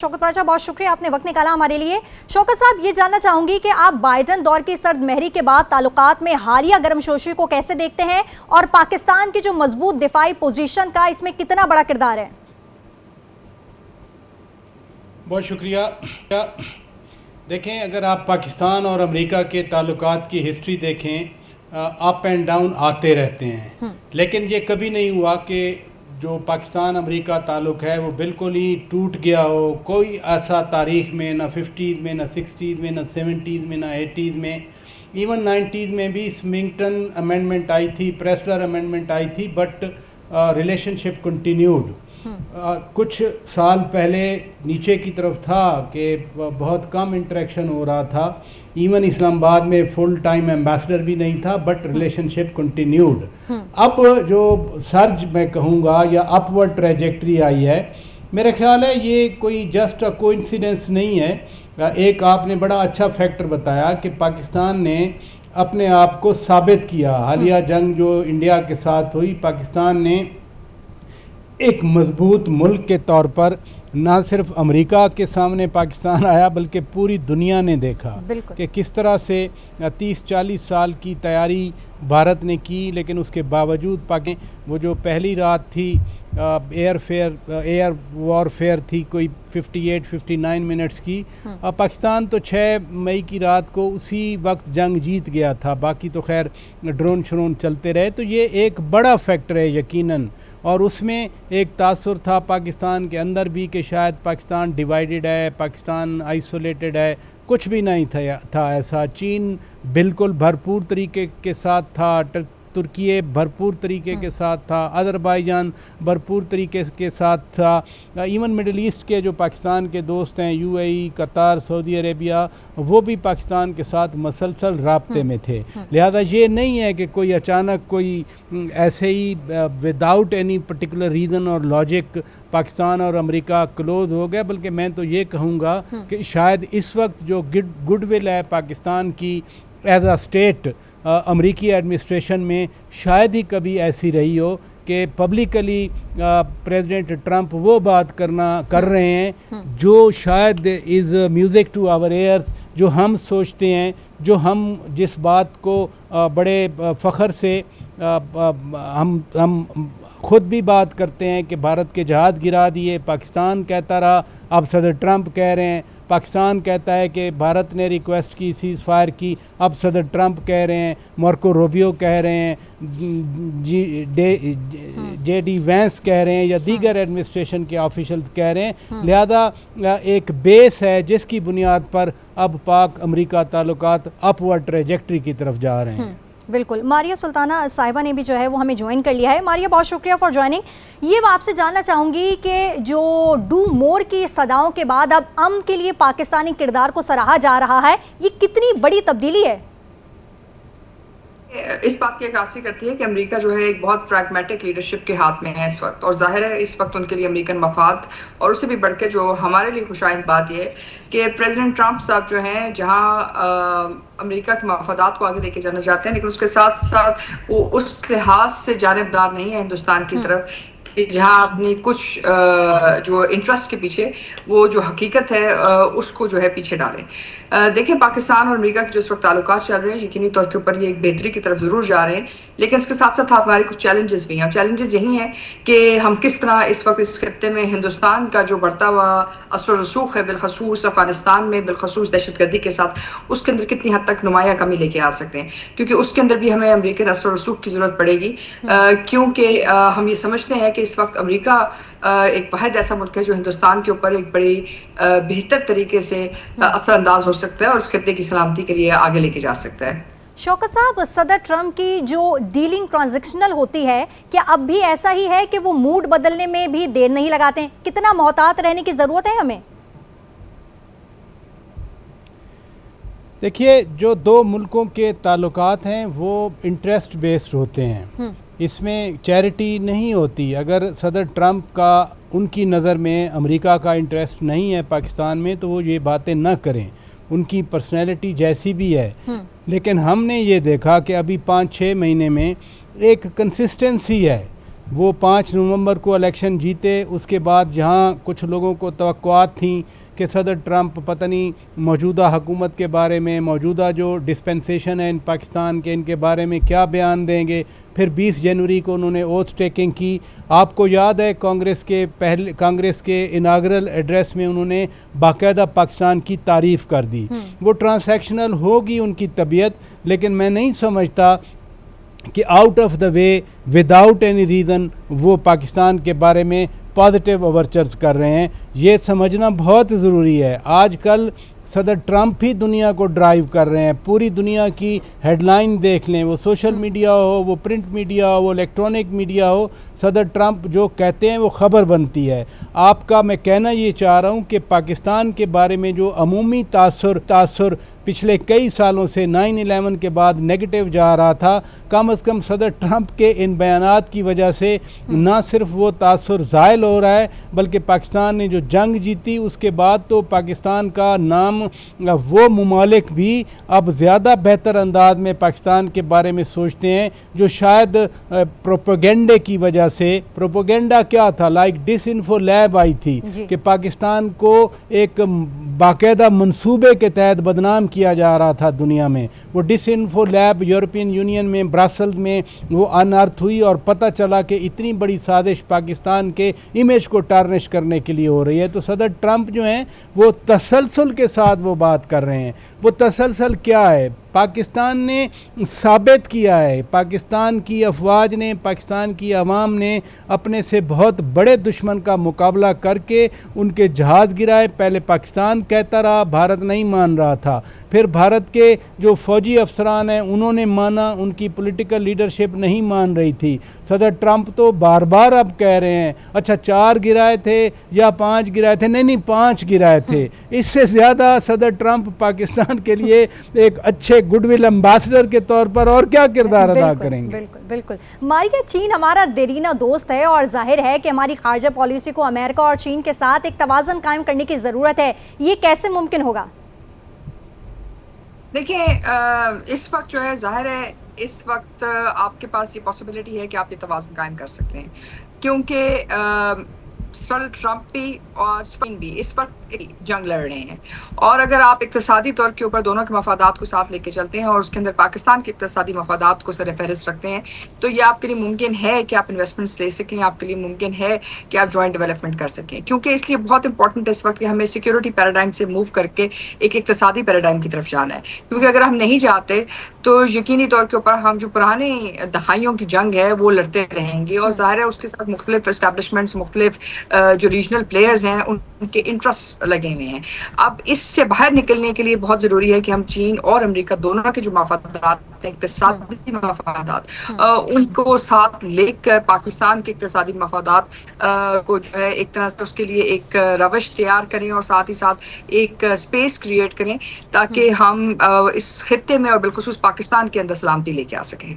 शौकत पाशा, बहुत शुक्रिया, आपने वक्त निकाला हमारे लिए। शौकत साहब, ये जानना चाहूंगी कि आप बाइडन दौर की सर्द महरी के बाद ताल्लुकात में हालिया गर्मजोशी को कैसे देखते हैं और पाकिस्तान की जो मजबूत दिफाई पोजीशन का इसमें कितना बड़ा किरदार है? बहुत शुक्रिया। देखें, अगर आप पाकिस्तान और अमेरिका के ताल्लुकात की हिस्ट्री देखें, अप एंड डाउन आते रहते हैं, लेकिन ये कभी नहीं हुआ कि जो पाकिस्तान अमेरिका ताल्लुक़ है वो बिल्कुल ही टूट गया हो। कोई ऐसा तारीख़ में ना 50s में, ना 60s में, ना 70s में, ना 80s में, इवन 90s में भी स्मिंगटन अमेंडमेंट आई थी, प्रेसलर अमेंडमेंट आई थी, बट रिलेशनशिप कंटिन्यूड। कुछ साल पहले नीचे की तरफ था कि बहुत कम इंटरेक्शन हो रहा था, इवन इस्लामाबाद में फुल टाइम एम्बेसडर भी नहीं था, बट रिलेशनशिप कंटिन्यूड। अब जो सर्ज मैं कहूँगा या अपवर्ड ट्रैजेक्टरी आई है, मेरा ख्याल है ये कोई जस्ट अ कोइंसिडेंस नहीं है। एक आपने बड़ा अच्छा फैक्टर बताया कि पाकिस्तान ने अपने आप को साबित किया। हालिया जंग जो इंडिया के साथ हुई, पाकिस्तान ने एक मजबूत मुल्क के तौर पर ना सिर्फ अमेरिका के सामने पाकिस्तान आया, बल्कि पूरी दुनिया ने देखा कि किस तरह से 30-40 साल की तैयारी भारत ने की, लेकिन उसके बावजूद वो जो पहली रात थी एयर वॉरफेयर थी, कोई 58-59 मिनट्स की। पाकिस्तान तो 6 मई की रात को उसी वक्त जंग जीत गया था, बाकी तो खैर ड्रोन श्रोन चलते रहे। तो ये एक बड़ा फैक्टर है यकीनन, और उसमें एक तासुर था पाकिस्तान के अंदर भी कि शायद पाकिस्तान डिवाइडेड है, पाकिस्तान आइसोलेटेड है। कुछ भी नहीं था ऐसा। चीन बिल्कुल भरपूर तरीके के साथ था, तुर्की भरपूर तरीके के साथ था, अज़रबैजान भरपूर तरीके के साथ था, इवन मिडल ईस्ट के जो पाकिस्तान के दोस्त हैं, UAE, कतार, सऊदी अरेबिया, वो भी पाकिस्तान के साथ मसलसल राब्ते में थे। लिहाजा ये नहीं है कि कोई अचानक कोई ऐसे ही विदाउट एनी पर्टिकुलर रीज़न और लॉजिक पाकिस्तान और अमेरिका क्लोज हो गया, बल्कि मैं तो ये कहूँगा कि शायद इस वक्त जो गुडविल है पाकिस्तान की एज आ स्टेट अमरीकी एडमिनिस्ट्रेशन में, शायद ही कभी ऐसी रही हो कि पब्लिकली प्रेसिडेंट ट्रंप वो बात कर रहे हैं जो शायद is music to our ears, जो हम सोचते हैं, जो हम जिस बात को बड़े फ़ख्र से हम खुद भी बात करते हैं कि भारत के जहाज़ गिरा दिए, पाकिस्तान कहता रहा, अब सदर ट्रंप कह रहे हैं। पाकिस्तान कहता है कि भारत ने रिक्वेस्ट की, सीज़ फायर की, अब सदर ट्रंप कह रहे हैं, मार्को रूबियो कह रहे हैं, JD वैंस कह रहे हैं, या दीगर एडमिनिस्ट्रेशन के ऑफिशियल्स कह रहे हैं। लिहाजा एक बेस है जिसकी बुनियाद पर अब पाक अमेरिका ताल्लुकात अपवर्ड ट्रैजेक्टरी की तरफ जा रहे हैं। बिल्कुल। मारिया सुल्ताना साहिबा ने भी जो है वो हमें ज्वाइन कर लिया है। मारिया, बहुत शुक्रिया फॉर ज्वाइनिंग। ये मैं आपसे जानना चाहूँगी कि जो डू मोर की सदाओं के बाद अब अमन के लिए पाकिस्तानी किरदार को सराहा जा रहा है, ये कितनी बड़ी तब्दीली है? इस बात की अक्कासी करती है कि अमेरिका जो है एक बहुत प्रैग्मेटिक लीडरशिप के हाथ में है इस वक्त, और जाहिर है इस वक्त उनके लिए अमेरिकन मफाद, और उससे भी बढ़ के जो हमारे लिए खुशाइंद बात यह है कि प्रेसिडेंट ट्रंप साहब जो हैं, जहां अमेरिका के मफादात को आगे लेके जाना चाहते हैं, लेकिन उसके साथ साथ वो उस लिहाज से जानिबदार नहीं है हिंदुस्तान की तरफ कि जहाँ अपनी कुछ जो इंटरेस्ट के पीछे वो जो हकीकत है उसको जो है पीछे डालें। देखें, पाकिस्तान और अमेरिका के जो इस वक्त ताल्लुकात चल रहे हैं, यकीनी तौर के ऊपर ये एक बेहतरी की तरफ ज़रूर जा रहे हैं, लेकिन इसके साथ साथ हमारे कुछ चैलेंजेस भी हैं। चैलेंजेस यही हैं कि हम किस तरह इस वक्त इस खत्ते में हिंदुस्तान का जो बढ़ता हुआ असर रसूख है, बिलखसूस अफगानिस्तान में, बिलखसूस दहशतगर्दी के साथ, उसके अंदर कितनी हद तक नुमाया कमी लेके आ सकते हैं, क्योंकि उसके अंदर भी हमें अमेरिकन असर रसूख की ज़रूरत पड़ेगी। क्योंकि हम ये समझते हैं कि इस वक्त अमेरिका एक वाहिद ऐसा मुल्क है जो हिंदुस्तान के ऊपर एक बड़ी बेहतर तरीके से असरअंदाज हो सकता है और इस खत्ते की सलामती के लिए आगे लेके जा सकता है। शौकत साहब, सदर ट्रंप की जो डीलिंग ट्रांजैक्शनल होती है, क्या अब भी ऐसा ही है कि वो मूड बदलने में भी देर नहीं लगाते हैं? कितना मोहतात रहने की ज़रूरत है हमें? देखिए, जो दो मुल्कों के ताल्लुकात हैं वो इंटरेस्ट बेस्ड होते हैं, इसमें चैरिटी नहीं होती। अगर सदर ट्रंप का उनकी नज़र में अमेरिका का इंटरेस्ट नहीं है पाकिस्तान में, तो वो ये बातें ना करें, उनकी पर्सनैलिटी जैसी भी है। लेकिन हमने ये देखा कि अभी 5-6 महीने में एक कंसिस्टेंसी है वो 5 नवंबर को इलेक्शन जीते। उसके बाद जहाँ कुछ लोगों को तवक्कुआत थी कि सदर ट्रंप पता नहीं मौजूदा हुकूमत के बारे में, मौजूदा जो डिस्पेंसेशन है इन पाकिस्तान के, इनके बारे में क्या बयान देंगे। फिर 20 जनवरी को उन्होंने ओथ टेकिंग की। आपको याद है कांग्रेस के इनागरल एड्रेस में उन्होंने बाकायदा पाकिस्तान की तारीफ़ कर दी। वो ट्रांसैक्शनल होगी उनकी तबीयत, लेकिन मैं नहीं समझता कि out of the way without any reason वो पाकिस्तान के बारे में पॉजिटिव ओवरचर्स कर रहे हैं। ये समझना बहुत ज़रूरी है। आजकल सदर ट्रंप ही दुनिया को ड्राइव कर रहे हैं। पूरी दुनिया की हेडलाइन देख लें, वो सोशल मीडिया हो, वो प्रिंट मीडिया हो, वो इलेक्ट्रॉनिक मीडिया हो, सदर ट्रंप जो कहते हैं वो ख़बर बनती है। आपका मैं कहना ये चाह रहा हूँ कि पाकिस्तान के बारे में जो अमूमी तासुर पिछले कई सालों से 9/11 के बाद नेगेटिव जा रहा था, कम अज़ कम सदर ट्रंप के इन बयानात की वजह से ना सिर्फ वो तासुर ज़ायल हो रहा है, बल्कि पाकिस्तान ने जो जंग जीती उसके बाद तो पाकिस्तान का नाम वो ममालिक भी अब ज़्यादा बेहतर अंदाज में पाकिस्तान के बारे में सोचते हैं, जो शायद प्रोपेगेंडे की वजह से। प्रोपेगेंडा क्या था? लाइक डिसइंफो लैब आई थी कि पाकिस्तान को एक बाकायदा मंसूबे के तहत बदनाम किया जा रहा था दुनिया में। वो डिसइंफो लैब यूरोपियन यूनियन में ब्रसेल्स में वो अनर्थ हुई और पता चला कि इतनी बड़ी साजिश पाकिस्तान के इमेज को टार्निश करने के लिए हो रही है। तो सदर ट्रंप जो हैं वो तसलसल के साथ वो बात कर रहे हैं। वो तसलसल क्या है? पाकिस्तान ने साबित किया है, पाकिस्तान की अफवाज ने, पाकिस्तान की आवाम ने अपने से बहुत बड़े दुश्मन का मुकाबला करके उनके जहाज़ गिराए। पहले पाकिस्तान कहता रहा, भारत नहीं मान रहा था। फिर भारत के जो फ़ौजी अफसरान हैं उन्होंने माना, उनकी पॉलिटिकल लीडरशिप नहीं मान रही थी। सदर ट्रंप तो बार बार अब कह रहे हैं अच्छा 4 गिराए थे या 5 गिराए थे। नहीं 5 गिराए थे। इससे ज़्यादा सदर ट्रंप पाकिस्तान के लिए एक अच्छे गुडविल एम्बेसडर के तौर पर और क्या किरदार अदा करेंगे। बिल्कुल बिल्कुल। मारिया, चीन हमारा देरीना दोस्त है और जाहिर है कि हमारी खारजा पॉलिसी को अमेरिका और चीन के साथ एक तवाज़ुन कायम करने की ज़रूरत है। ये कैसे मुमकिन होगा? देखिए, इस वक्त जो है जाहिर है इस वक्त आपके पास ये पॉसिबिलिटी है कि आप ये तवाज़ुन कायम कर सकते हैं, क्योंकि डोनाल्ड ट्रंप भी और चीन भी इस वक्त जंग लड़ रहे हैं। और अगर आप इक्तिसादी तौर के ऊपर दोनों के मफादात को साथ लेके चलते हैं और उसके अंदर पाकिस्तान के इक्तिसादी मफादात को सर फहरिस्त रखते हैं, तो ये आपके लिए मुमकिन है कि आप इन्वेस्टमेंट्स ले सकें, आपके लिए मुमकिन है कि आप जॉइंट डेवलपमेंट कर सकें। क्योंकि इसलिए बहुत इंपॉर्टेंट है इस वक्त कि हमें सिक्योरिटी पैराडाइम से मूव करके एक इक्तिसादी पैराडाइम की तरफ जाना है। क्योंकि अगर हम नहीं जाते तो यकीनी तौर के ऊपर हम जो पुराने दहाइयों की जंग है वो लड़ते रहेंगे, और ज़ाहिर है उसके साथ मुख्तलिफ एस्टैब्लिशमेंट्स, मुख्तलिफ जो रीजनल प्लेयर्स हैं उनके इंटरेस्ट लगे हुए हैं। अब इससे बाहर निकलने के लिए बहुत ज़रूरी है कि हम चीन और अमेरिका दोनों के जो मफादात हैं, इक़्तिसादी मफादात, उनको साथ लेकर पाकिस्तान के इक़्तिसादी मफादात को जो है एक तरह से उसके लिए एक रवश तैयार करें और साथ ही साथ एक स्पेस क्रिएट करें ताकि हम इस खित्ते में और बिलखुसूस पाकिस्तान के अंदर सलामती लेके आ सकें।